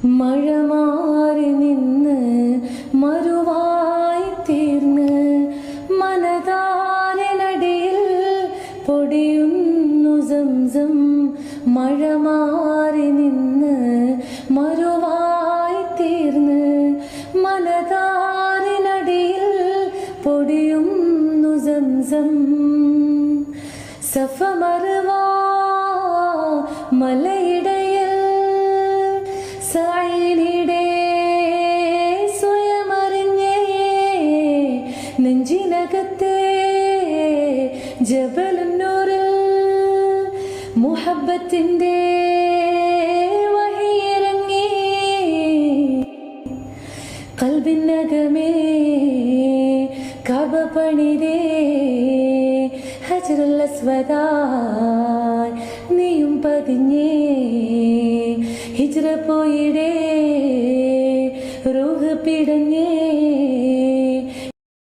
മഴ മാറി നിന്ന് മറുവായി തീർന്ന് മനതാരനടിയിൽ പൊടിയുന്നു സംസം. മഴ മാറി നിന്ന് മറുവായി തീർന്ന് മനതാരനടിയിൽ പൊടിയുന്നു സംസം. സഫ മറുവാ മലയിടയിൽ സായിനിടെ സ്വയമറിഞ്ഞേ നെഞ്ചിനകത്തെ ജബലുന്നൂറിൽ മുഹബ്ബത്തിന്റെ വഹിയിറങ്ങി. കൽബിനകമേ കബ പണിതേ ഹജറുൽ അസ്വദായി നീയും പതിഞ്ഞേ. ഹിജ്റ പോയിടേ റൂഹ് പിടഞ്ഞേ